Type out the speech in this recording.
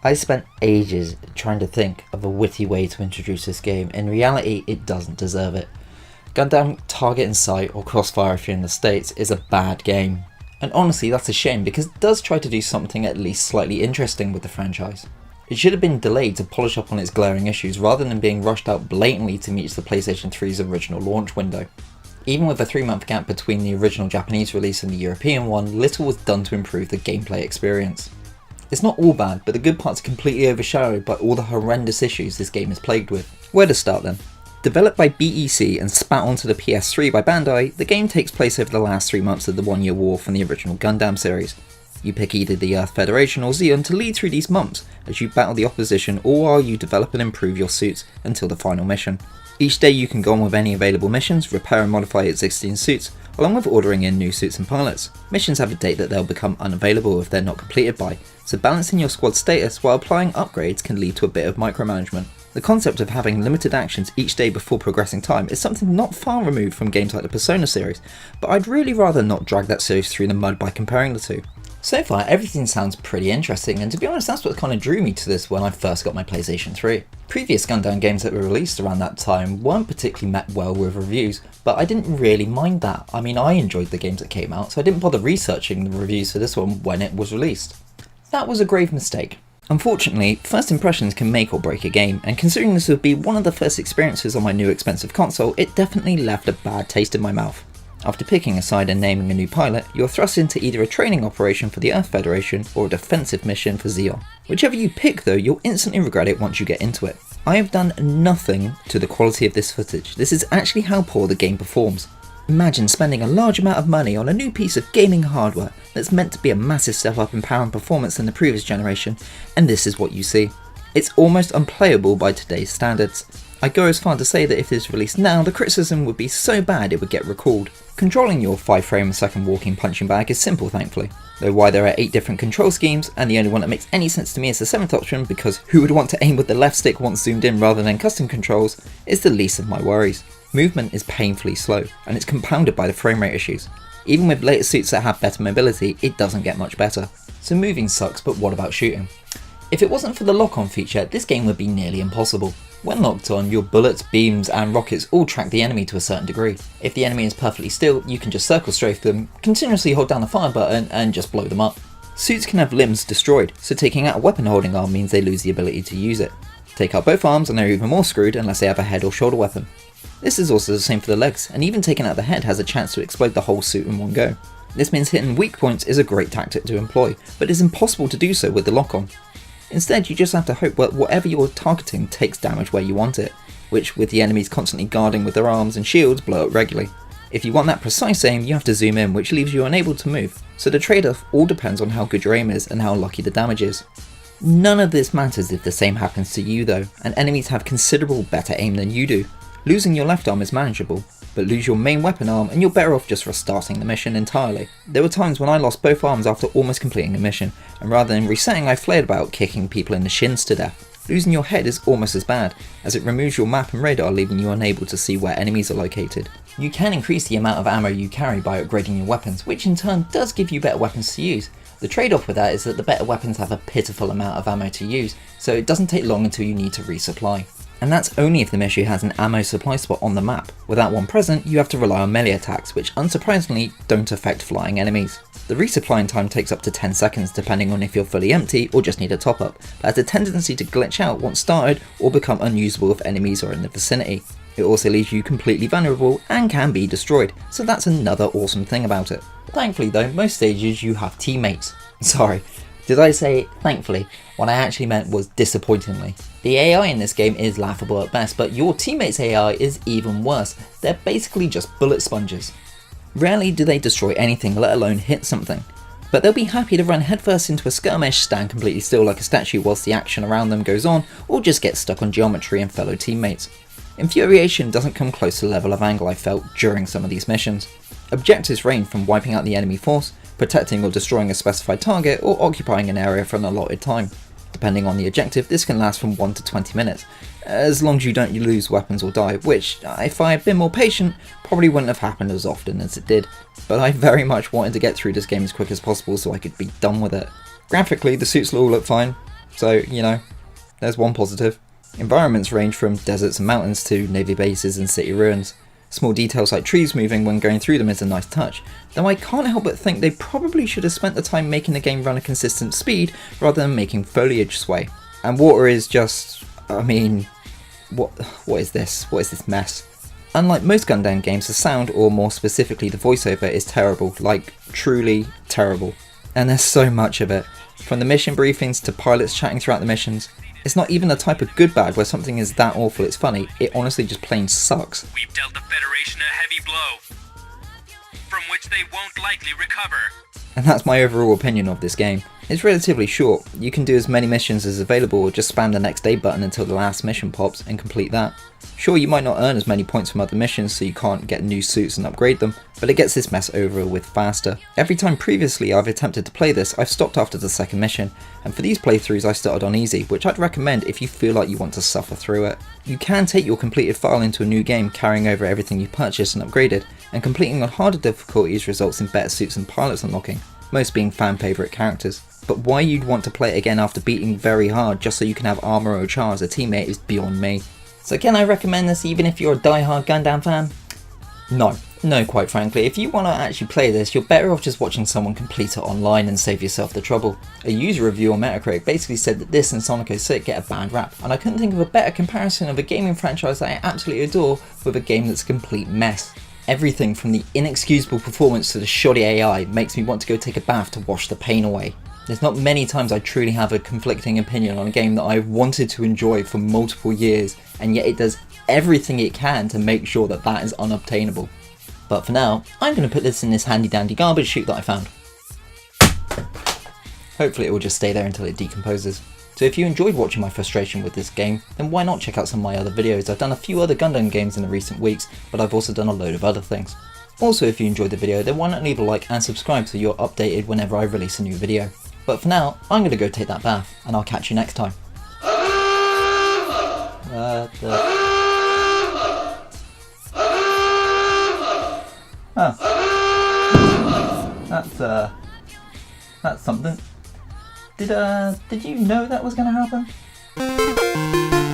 I spent ages trying to think of a witty way to introduce this game. In reality, it doesn't deserve it. Gundam Target and Sight, or Crossfire if you're in the States, is a bad game. And honestly, that's a shame because it does try to do something at least slightly interesting with the franchise. It should have been delayed to polish up on its glaring issues rather than being rushed out blatantly to meet the PlayStation 3's original launch window. Even with a 3-month gap between the original Japanese release and the European one, little was done to improve the gameplay experience. It's not all bad, but the good parts are completely overshadowed by all the horrendous issues this game is plagued with. Where to start then? Developed by BEC and spat onto the PS3 by Bandai, the game takes place over the last 3 months of the 1-year war from the original Gundam series. You pick either the Earth Federation or Zeon to lead through these months as you battle the opposition, or while you develop and improve your suits until the final mission. Each day you can go on with any available missions, repair and modify existing suits, along with ordering in new suits and pilots. Missions have a date that they'll become unavailable if they're not completed by, so balancing your squad status while applying upgrades can lead to a bit of micromanagement. The concept of having limited actions each day before progressing time is something not far removed from games like the Persona series, but I'd really rather not drag that series through the mud by comparing the two. So far, everything sounds pretty interesting, and to be honest, that's what kind of drew me to this when I first got my PlayStation 3. Previous Gundam games that were released around that time weren't particularly met well with reviews, but I didn't really mind that. I mean, I enjoyed the games that came out, so I didn't bother researching the reviews for this one when it was released. That was a grave mistake. Unfortunately, first impressions can make or break a game, and considering this would be one of the first experiences on my new expensive console, it definitely left a bad taste in my mouth. After picking a side and naming a new pilot, you're thrust into either a training operation for the Earth Federation or a defensive mission for Zeon. Whichever you pick though, you'll instantly regret it once you get into it. I have done nothing to the quality of this footage. This is actually how poor the game performs. Imagine spending a large amount of money on a new piece of gaming hardware that's meant to be a massive step up in power and performance than the previous generation, and this is what you see. It's almost unplayable by today's standards. I go as far to say that if this released now, the criticism would be so bad it would get recalled. Controlling your 5 frame a second walking punching bag is simple thankfully, though why there are 8 different control schemes and the only one that makes any sense to me is the 7th option, because who would want to aim with the left stick once zoomed in rather than custom controls, is the least of my worries. Movement is painfully slow, and it's compounded by the frame rate issues. Even with later suits that have better mobility, it doesn't get much better. So moving sucks, but what about shooting? If it wasn't for the lock-on feature, this game would be nearly impossible. When locked on, your bullets, beams and rockets all track the enemy to a certain degree. If the enemy is perfectly still, you can just circle strafe them, continuously hold down the fire button and just blow them up. Suits can have limbs destroyed, so taking out a weapon holding arm means they lose the ability to use it. Take out both arms and they're even more screwed unless they have a head or shoulder weapon. This is also the same for the legs, and even taking out the head has a chance to explode the whole suit in one go. This means hitting weak points is a great tactic to employ, but it's impossible to do so with the lock-on. Instead, you just have to hope that whatever you're targeting takes damage where you want it, which with the enemies constantly guarding with their arms and shields blow up regularly. If you want that precise aim, you have to zoom in, which leaves you unable to move, so the trade-off all depends on how good your aim is and how lucky the damage is. None of this matters if the same happens to you though, and enemies have considerable better aim than you do. Losing your left arm is manageable, but lose your main weapon arm and you're better off just restarting the mission entirely. There were times when I lost both arms after almost completing a mission, and rather than resetting I flared about kicking people in the shins to death. Losing your head is almost as bad, as it removes your map and radar, leaving you unable to see where enemies are located. You can increase the amount of ammo you carry by upgrading your weapons, which in turn does give you better weapons to use. The trade-off with that is that the better weapons have a pitiful amount of ammo to use, so it doesn't take long until you need to resupply. And that's only if the mission has an ammo supply spot on the map. Without one present, you have to rely on melee attacks, which unsurprisingly don't affect flying enemies. The resupplying time takes up to 10 seconds depending on if you're fully empty or just need a top up, but has a tendency to glitch out once started or become unusable if enemies are in the vicinity. It also leaves you completely vulnerable and can be destroyed, so that's another awesome thing about it. Thankfully though, most stages you have teammates. Sorry, did I say thankfully? What I actually meant was disappointingly. The AI in this game is laughable at best, but your teammates' AI is even worse. They're basically just bullet sponges. Rarely do they destroy anything, let alone hit something. But they'll be happy to run headfirst into a skirmish, stand completely still like a statue whilst the action around them goes on, or just get stuck on geometry and fellow teammates. Infuriation doesn't come close to the level of anger I felt during some of these missions. Objectives range from wiping out the enemy force, protecting or destroying a specified target, or occupying an area for an allotted time. Depending on the objective, this can last from 1 to 20 minutes, as long as you don't lose weapons or die, which, if I had been more patient, probably wouldn't have happened as often as it did. But I very much wanted to get through this game as quick as possible so I could be done with it. Graphically, the suits all look fine. So, you know, there's one positive. Environments range from deserts and mountains to navy bases and city ruins. Small details like trees moving when going through them is a nice touch, though I can't help but think they probably should have spent the time making the game run at consistent speed rather than making foliage sway. And water is just, I mean, what is this? What is this mess? Unlike most Gundam games, the sound, or more specifically the voiceover, is terrible, like truly terrible. And there's so much of it. From the mission briefings to pilots chatting throughout the missions. It's not even the type of good bad where something is that awful it's funny, it honestly just plain sucks. We've dealt the Federation a heavy blow, from which they won't likely recover. And that's my overall opinion of this game. It's relatively short, you can do as many missions as available or just spam the next day button until the last mission pops and complete that. Sure, you might not earn as many points from other missions so you can't get new suits and upgrade them, but it gets this mess over with faster. Every time previously I've attempted to play this, I've stopped after the second mission, and for these playthroughs I started on easy, which I'd recommend if you feel like you want to suffer through it. You can take your completed file into a new game, carrying over everything you purchased and upgraded, and completing on harder difficulties results in better suits and pilots unlocking, most being fan favourite characters. But why you'd want to play it again after beating very hard just so you can have armor or char as a teammate is beyond me. So can I recommend this even if you're a die-hard Gundam fan? No, quite frankly. If you want to actually play this, you're better off just watching someone complete it online and save yourself the trouble. A user review on Metacritic basically said that this and Sonic 06 get a bad rap, and I couldn't think of a better comparison of a gaming franchise that I absolutely adore with a game that's a complete mess. Everything from the inexcusable performance to the shoddy AI makes me want to go take a bath to wash the pain away. There's not many times I truly have a conflicting opinion on a game that I've wanted to enjoy for multiple years, and yet it does everything it can to make sure that that is unobtainable. But for now, I'm going to put this in this handy dandy garbage chute that I found. Hopefully it will just stay there until it decomposes. So if you enjoyed watching my frustration with this game, then why not check out some of my other videos. I've done a few other Gundam games in the recent weeks, but I've also done a load of other things. Also, if you enjoyed the video, then why not leave a like and subscribe so you're updated whenever I release a new video. But for now, I'm going to go take that bath, and I'll catch you next time. That's something. Did you know that was going to happen?